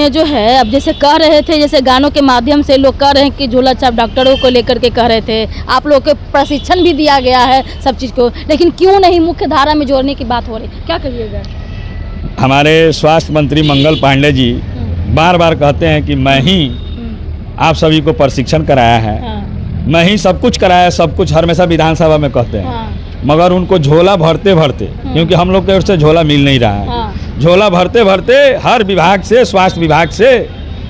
में जो है अब जैसे कह रहे थे, जैसे गानों के माध्यम से लोग कह रहे हैं कि झोला छाप डॉक्टरों को लेकर के कह रहे थे, आप लोग को प्रशिक्षण भी दिया गया है सब चीज़ को, लेकिन क्यों नहीं मुख्य धारा में जोड़ने की बात हो रही, क्या कहिएगा? हमारे स्वास्थ्य मंत्री मंगल पांडे जी बार बार कहते हैं कि मैं ही आप सभी को प्रशिक्षण कराया है, मैं ही सब कुछ कराया, सब कुछ हमेशा विधानसभा में कहते हैं। मगर उनको झोला भरते भरते, क्योंकि हम लोग के ओर से झोला मिल नहीं रहा है, झोला भरते भरते हर विभाग से, स्वास्थ्य विभाग से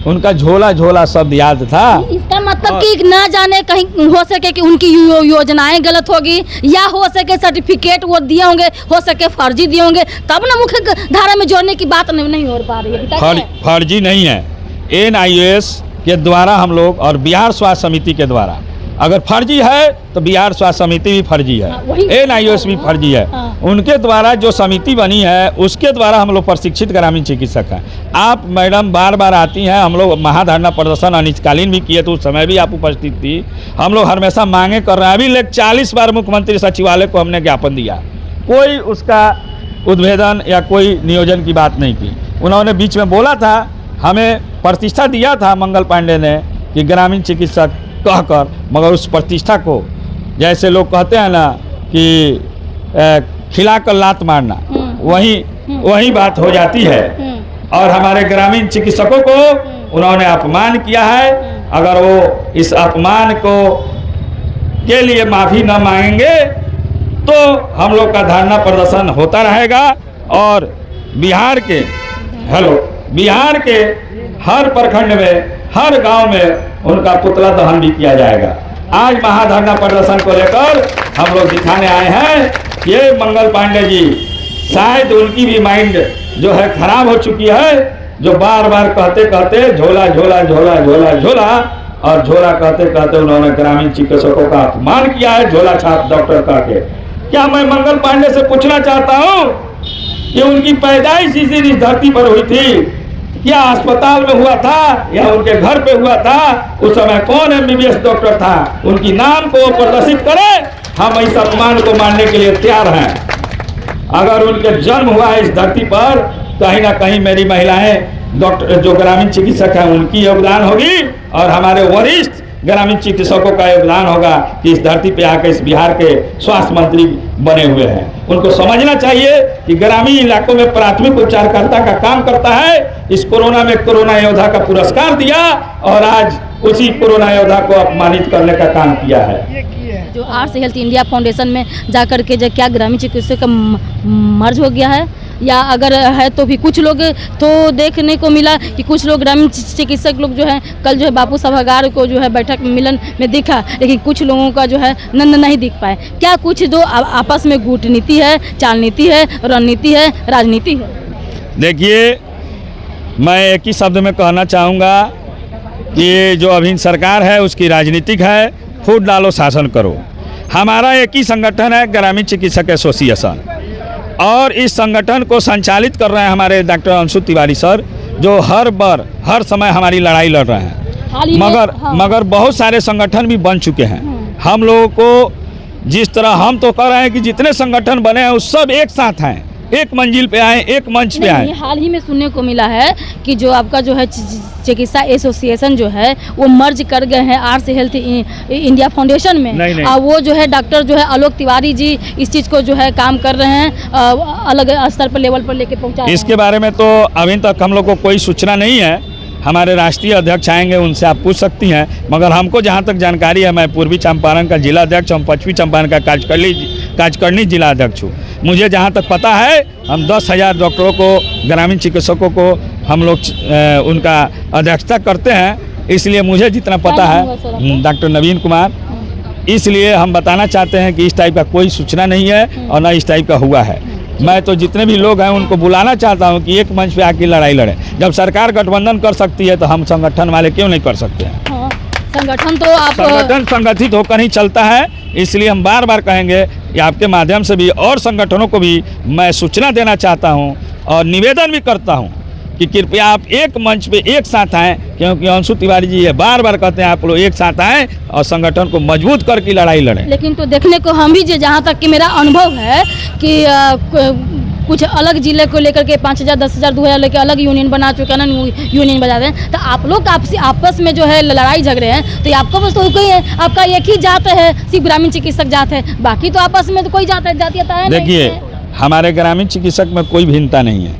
उनका झोला झोला शब्द याद था। इसका मतलब कि ना जाने कहीं हो सके कि उनकी योजनाएं गलत होगी, या हो सके सर्टिफिकेट वो दिए होंगे, हो सके फर्जी दिए होंगे, तब ना मुख्य धारा में जोड़ने की बात नहीं हो पा रही है। फर्जी नहीं है, NIOS के द्वारा हम लोग और बिहार स्वास्थ्य समिति के द्वारा, अगर फर्जी है तो बिहार स्वास्थ्य समिति भी फर्जी है, NIOS भी फर्जी है। उनके द्वारा जो समिति बनी है उसके द्वारा हम लोग प्रशिक्षित ग्रामीण चिकित्सक हैं। आप मैडम बार बार आती हैं, हम लोग महाधरना प्रदर्शन अनिश्चितकालीन भी किए तो उस समय भी आप उपस्थित थी। हम लोग हमेशा मांगे कर रहे हैं, अभी 40 बार मुख्यमंत्री सचिवालय को हमने ज्ञापन दिया, कोई उसका उद्भेदन या कोई नियोजन की बात नहीं की। उन्होंने बीच में बोला था, हमें प्रतिष्ठा दिया था मंगल पांडे ने कि ग्रामीण चिकित्सक कहकर, मगर उस प्रतिष्ठा को जैसे लोग कहते हैं ना कि खिलाकर लात मारना, वही बात हो जाती है। और हमारे ग्रामीण चिकित्सकों को उन्होंने अपमान किया है। अगर वो इस अपमान को के लिए माफ़ी न मांगेंगे तो हम लोग का धरना प्रदर्शन होता रहेगा और बिहार के हर प्रखंड में, हर गांव में उनका पुतला दहन भी किया जाएगा। आज महाधरना प्रदर्शन को लेकर हम लोग दिखाने आए हैं। ये मंगल पांडे जी, शायद उनकी भी माइंड जो है खराब हो चुकी है, जो बार बार कहते कहते झोला झोला झोला झोला झोला और झोला कहते कहते उन्होंने ग्रामीण चिकित्सकों का अपमान किया है, झोला छाप डॉक्टर कह के। क्या मैं मंगल पांडे से पूछना चाहता हूँ कि उनकी पैदाइश इस धरती पर हुई थी, क्या अस्पताल में हुआ था या उनके घर पे हुआ था? उस समय कौन MBBS डॉक्टर था? उनकी नाम को प्रदर्शित करें, हम इस अपमान को मानने के लिए तैयार हैं। अगर उनके जन्म हुआ है इस धरती पर, कहीं ना कहीं मेरी महिलाएं डॉक्टर जो ग्रामीण चिकित्सक हैं उनकी योगदान होगी और हमारे वरिष्ठ ग्रामीण चिकित्सकों का योगदान होगा कि इस धरती पे आकर इस बिहार के स्वास्थ्य मंत्री बने हुए हैं। उनको समझना चाहिए कि ग्रामीण इलाकों में प्राथमिक उपचारकर्ता का काम करता है। इस कोरोना में कोरोना योद्धा का पुरस्कार दिया और आज उसी कोरोना योद्धा को अपमानित करने का काम किया है। जो आर्ट्स हेल्थ इंडिया फाउंडेशन में जाकर के जो क्या ग्रामीण चिकित्सक का मर्ज हो गया है, या अगर है तो भी कुछ लोग तो देखने को मिला कि कुछ लोग ग्रामीण चिकित्सक लोग जो है कल जो है बापू सभागार को जो है बैठक मिलन में दिखा, लेकिन कुछ लोगों का जो है नहीं दिख पाए। क्या कुछ जो आपस में कूटनीति है, चाल नीति है, रणनीति है, राजनीति है? देखिए, मैं एक ही शब्द में कहना चाहूँगा कि जो अभी सरकार है उसकी राजनीतिक है, फूट डालो शासन करो। हमारा एक ही संगठन है ग्रामीण चिकित्सक एसोसिएशन, और इस संगठन को संचालित कर रहे हैं हमारे डॉक्टर अंशु तिवारी सर, जो हर समय हमारी लड़ाई लड़ रहे हैं। मगर बहुत सारे संगठन भी बन चुके हैं। हम लोगों को जिस तरह हम तो कह रहे हैं कि जितने संगठन बने हैं उस सब एक साथ हैं, एक मंजिल पे आए, एक मंच पे आए। हाल ही में सुनने को मिला है कि जो आपका जो है चिकित्सा एसोसिएशन जो है वो मर्ज कर गए हैं आर्ट्स हेल्थ इंडिया फाउंडेशन में। नहीं। वो जो है डॉक्टर जो है आलोक तिवारी जी इस चीज़ को जो है काम कर रहे हैं, अलग स्तर पर लेवल पर लेके पहुँचा। इसके बारे में तो अभी तक हम लोग को कोई सूचना नहीं है। हमारे राष्ट्रीय अध्यक्ष आएंगे, उनसे आप पूछ सकती हैं। मगर हमको जहाँ तक जानकारी है, मैं पूर्वी चंपारण का जिला अध्यक्ष हूँ, पश्चिमी चंपारण का काजकर्णी जिला अध्यक्ष हूँ। मुझे जहाँ तक पता है हम 10,000 डॉक्टरों को, ग्रामीण चिकित्सकों को हम लोग उनका अध्यक्षता करते हैं। इसलिए मुझे जितना पता है डॉक्टर नवीन कुमार, इसलिए हम बताना चाहते हैं कि इस टाइप का कोई सूचना नहीं है और न इस टाइप का हुआ है। मैं तो जितने भी लोग हैं उनको बुलाना चाहता हूं कि एक मंच पे आके लड़ाई लड़ें। जब सरकार गठबंधन कर सकती है तो हम संगठन वाले क्यों नहीं कर सकते हैं? संगठन तो आप संगठन संगठित होकर ही चलता है। इसलिए हम बार बार कहेंगे कि आपके माध्यम से भी और संगठनों को भी मैं सूचना देना चाहता हूं और निवेदन भी करता हूं कि कृपया आप एक मंच पे एक साथ आएँ, क्योंकि अंशु तिवारी जी ये बार बार कहते हैं आप लोग एक साथ आएँ और संगठन को मजबूत करके लड़ाई लड़ें। लेकिन तो देखने को हम भी जहाँ तक कि मेरा अनुभव है कि कुछ अलग जिले को लेकर के 5,000 10,000 2,000 लेकर अलग यूनियन बना चुके हैं ना, यूनियन बजा रहे हैं। तो आप लोग आपस में जो है लड़ाई झगड़े हैं, तो ये आपका बस तो कोई है, आपका एक ही जात है, सिर्फ ग्रामीण चिकित्सक जात है, बाकी तो आपस में तो कोई जातीयता है नहीं। देखिए, हमारे ग्रामीण चिकित्सक में कोई भिन्नता नहीं है,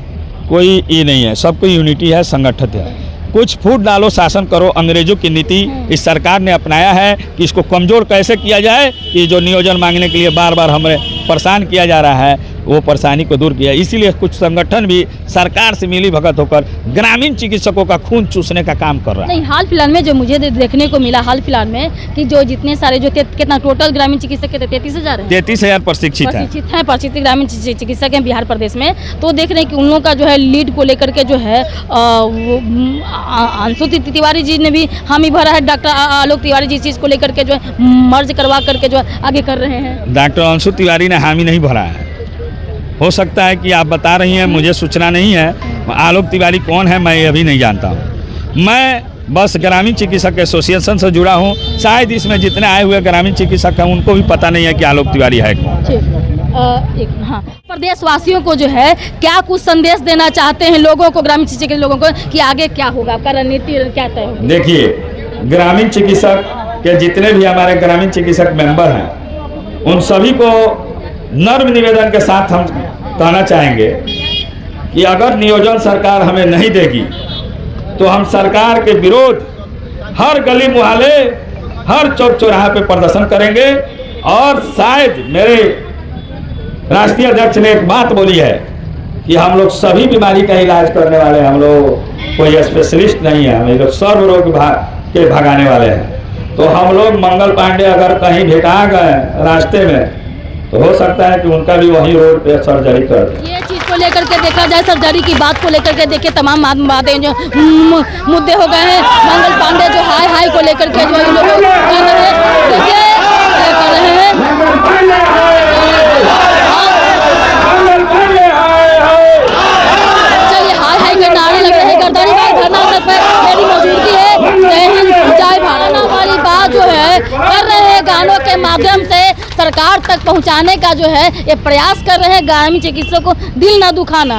कोई ये नहीं है, सबको यूनिटी है, संगठित है। कुछ फूट डालो, शासन करो, अंग्रेजों की नीति इस सरकार ने अपनाया है कि इसको कमज़ोर कैसे किया जाए, कि जो नियोजन मांगने के लिए बार बार हमें परेशान किया जा रहा है, वो परेशानी को दूर किया। इसीलिए कुछ संगठन भी सरकार से मिली भगत होकर ग्रामीण चिकित्सकों का खून चूसने का काम कर रहा है। नहीं, हाल फिलहाल में जो मुझे देखने को मिला हाल फिलहाल में कि जो जितने सारे जो कितना टोटल ग्रामीण चिकित्सक के 33,000 है, 33,000 प्रशिक्षित हैं, प्रशिक्षित ग्रामीण चिकित्सक हैं बिहार प्रदेश में। तो देख रहे हैं कि उन लोगों का जो है लीड को लेकर के जो है अंशु तिवारी जी ने भी हामी भरा है, डॉक्टर आलोक तिवारी जी चीज़ को लेकर के जो है मर्ज करवा करके जो है आगे कर रहे हैं। डॉक्टर अंशु तिवारी ने हामी नहीं भरा है, हो सकता है कि आप बता रही हैं, मुझे सूचना नहीं है। आलोक तिवारी कौन है मैं अभी नहीं जानता हूँ। मैं बस ग्रामीण चिकित्सक एसोसिएशन से जुड़ा हूँ, शायद इसमें जितने आए हुए ग्रामीण चिकित्सक हैं उनको भी पता नहीं है कि आलोक तिवारी है कौन। हाँ, प्रदेशवासियों को जो है क्या कुछ संदेश देना चाहते हैं लोगों को, ग्रामीण चिकित्सक लोगों को, कि आगे क्या होगा, आपका रणनीति क्या तय होगी? देखिए, ग्रामीण चिकित्सक के जितने भी हमारे ग्रामीण चिकित्सक मेंबर हैं, उन सभी को नर्म निवेदन के साथ हम कहना चाहेंगे कि अगर नियोजन सरकार हमें नहीं देगी तो हम सरकार के विरोध हर गली मुहल्ले, हर चौक चौराहे पे प्रदर्शन करेंगे। और शायद मेरे राष्ट्रीय अध्यक्ष ने एक बात बोली है कि हम लोग सभी बीमारी का इलाज करने वाले हैं, हम लोग कोई स्पेशलिस्ट नहीं है, हम लोग सर्व रोग के भगाने वाले हैं। तो हम लोग मंगल पांडे अगर कहीं भेटा गए रास्ते में तो हो सकता है कि उनका भी वही रोड पे सर्जरी कर दे। ये चीज़ को लेकर के देखा जाए, सर्जरी की बात को लेकर के देखिए, तमाम बातें जो मुद्दे हो गए हैं। मंगल पांडे जो हाई को लेकर के जो लोग कर रहे हैं, चलिए हाई के नारे लग रहे हैं, गर्दारी का धरना पर मेरी मौजूदगी है। जय हिंद, जय भारत वाली बात जो है कर रहे हैं, गानों के माध्यम से सरकार तक पहुंचाने का जो है ये प्रयास कर रहे हैं, ग्रामीण चिकित्सकों को दिल ना दुखाना।